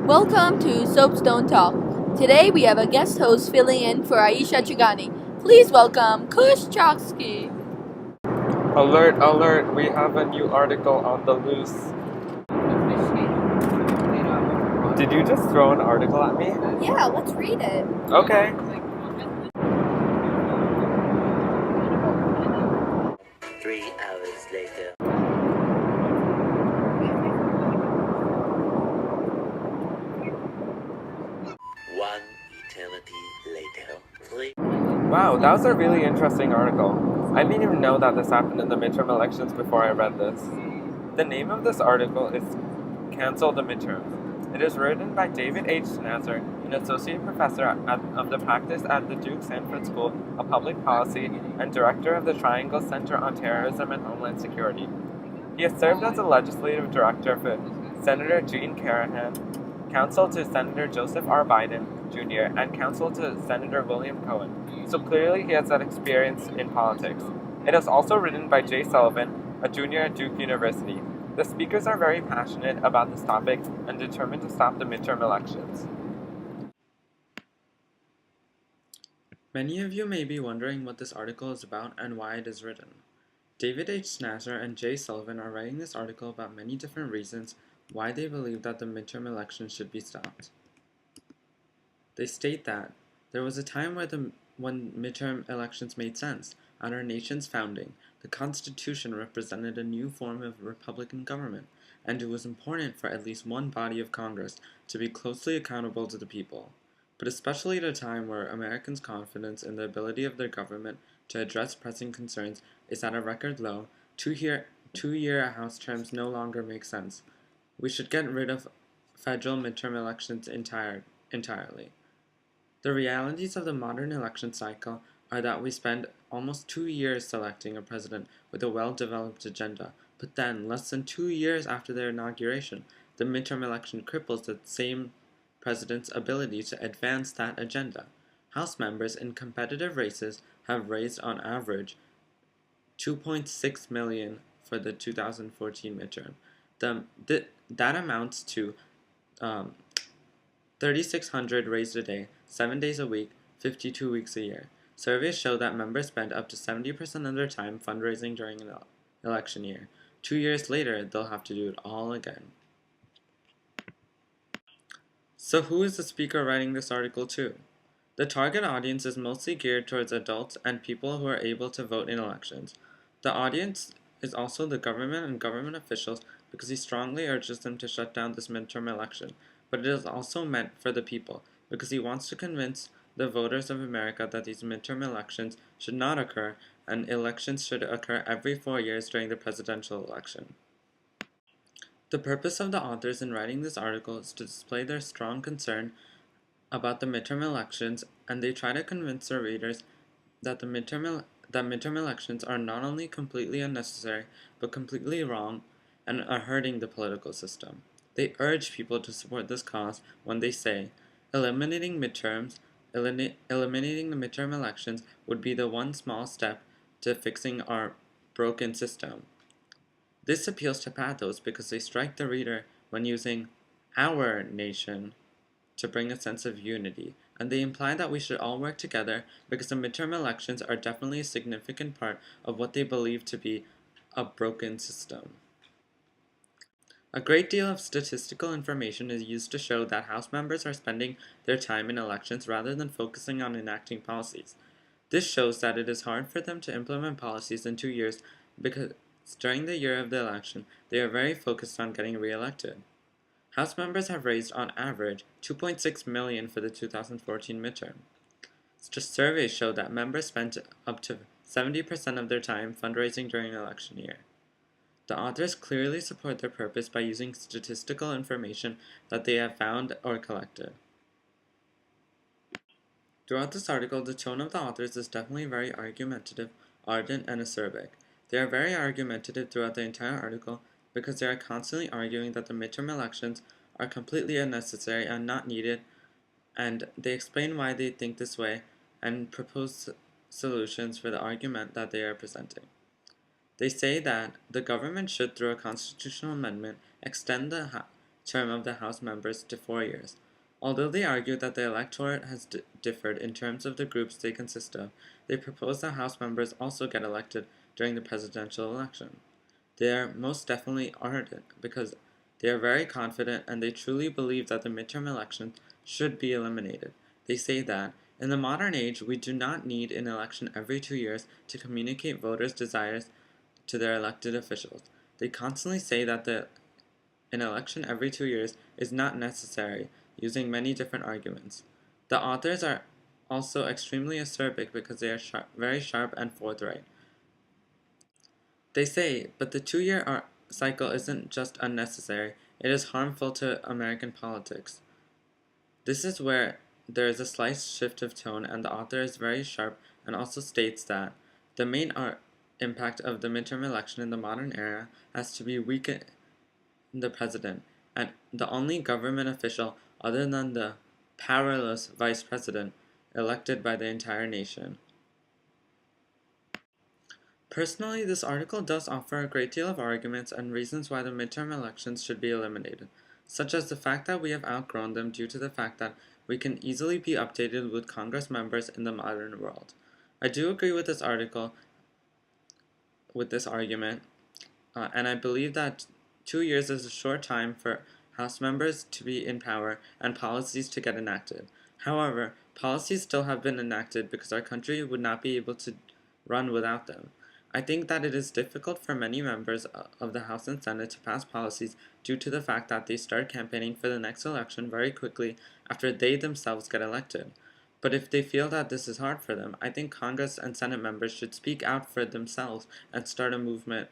Welcome to Soapstone Talk. Today we have a guest host filling in for Aisha Chugani. Please welcome Kush Choksky. Alert, alert, we have a new article on the loose. Did you just throw an article at me? Yeah, let's read it. Okay. Three hours later. One eternity later. Wow, that was a really interesting article. I didn't even know that this happened in the midterm elections before I read this. The name of this article is Cancel the Midterms. It is written by David H. Snasser, an associate professor of the practice at the Duke Sanford School of Public Policy and director of the Triangle Center on Terrorism and Homeland Security. He has served as a legislative director for Senator Jean Carahan, counsel to Senator Joseph R. Biden Jr., and counsel to Senator William Cohen, so clearly he has that experience in politics. It is also written by Jay Sullivan, a junior at Duke University. The speakers are very passionate about this topic and determined to stop the midterm elections. Many of you may be wondering what this article is about and why it is written. David H. Snasser and Jay Sullivan are writing this article about many different reasons why they believe that the midterm elections should be stopped. They state that there was a time when midterm elections made sense. At our nation's founding, the Constitution represented a new form of Republican government, and it was important for at least one body of Congress to be closely accountable to the people. But especially at a time where Americans' confidence in the ability of their government to address pressing concerns is at a record low, two-year House terms no longer make sense. We should get rid of federal midterm elections entirely. The realities of the modern election cycle are that we spend almost 2 years selecting a president with a well-developed agenda, but then, less than 2 years after their inauguration, the midterm election cripples the same president's ability to advance that agenda. House members in competitive races have raised on average 2.6 million for the 2014 midterm. That amounts to 3,600 raised a day, 7 days a week, 52 weeks a year. Surveys show that members spend up to 70% of their time fundraising during an election year. 2 years later, they'll have to do it all again. So who is the speaker writing this article to? The target audience is mostly geared towards adults and people who are able to vote in elections. The audience is also the government and government officials because he strongly urges them to shut down this midterm election, but it is also meant for the people because he wants to convince the voters of America that these midterm elections should not occur and elections should occur every 4 years during the presidential election. The purpose of the authors in writing this article is to display their strong concern about the midterm elections, and they try to convince their readers that midterm elections are not only completely unnecessary, but completely wrong and are hurting the political system. They urge people to support this cause when they say, eliminating the midterm elections would be the one small step to fixing our broken system. This appeals to pathos because they strike the reader when using our nation to bring a sense of unity, and they imply that we should all work together because the midterm elections are definitely a significant part of what they believe to be a broken system. A great deal of statistical information is used to show that House members are spending their time in elections rather than focusing on enacting policies. This shows that it is hard for them to implement policies in 2 years because during the year of the election, they are very focused on getting re-elected. House members have raised on average 2.6 million for the 2014 midterm. Surveys show that members spent up to 70% of their time fundraising during an election year. The authors clearly support their purpose by using statistical information that they have found or collected. Throughout this article, the tone of the authors is definitely very argumentative, ardent, and acerbic. They are very argumentative throughout the entire article because they are constantly arguing that the midterm elections are completely unnecessary and not needed, and they explain why they think this way and propose solutions for the argument that they are presenting. They say that the government should, through a constitutional amendment, extend the term of the House members to 4 years. Although they argue that the electorate has differed in terms of the groups they consist of, they propose that House members also get elected during the presidential election. They are most definitely ardent because they are very confident and they truly believe that the midterm elections should be eliminated. They say that, in the modern age, we do not need an election every 2 years to communicate voters' desires to their elected officials. They constantly say that an election every 2 years is not necessary, using many different arguments. The authors are also extremely acerbic because they are very sharp and forthright. They say, but the 2-year cycle isn't just unnecessary, it is harmful to American politics. This is where there is a slight shift of tone, and the author is very sharp and also states that the main impact of the midterm election in the modern era has to be weaken the president, and the only government official other than the powerless vice president elected by the entire nation. Personally, this article does offer a great deal of arguments and reasons why the midterm elections should be eliminated, such as the fact that we have outgrown them due to the fact that we can easily be updated with Congress members in the modern world. I do agree with this article, with this argument, and I believe that 2 years is a short time for House members to be in power and policies to get enacted. However, policies still have been enacted because our country would not be able to run without them. I think that it is difficult for many members of the House and Senate to pass policies due to the fact that they start campaigning for the next election very quickly after they themselves get elected. But if they feel that this is hard for them, I think Congress and Senate members should speak out for themselves and start a movement.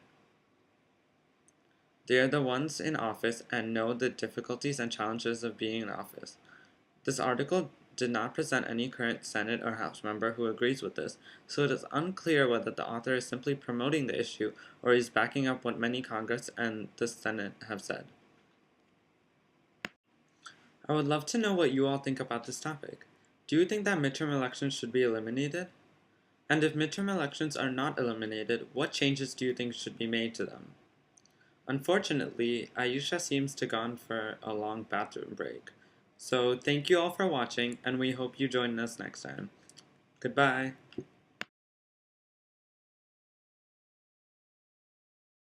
They are the ones in office and know the difficulties and challenges of being in office. This article did not present any current Senate or House member who agrees with this, so it is unclear whether the author is simply promoting the issue or is backing up what many Congress and the Senate have said. I would love to know what you all think about this topic. Do you think that midterm elections should be eliminated? And if midterm elections are not eliminated, what changes do you think should be made to them? Unfortunately, Ayesha seems to gone for a long bathroom break. So thank you all for watching, and we hope you join us next time. Goodbye!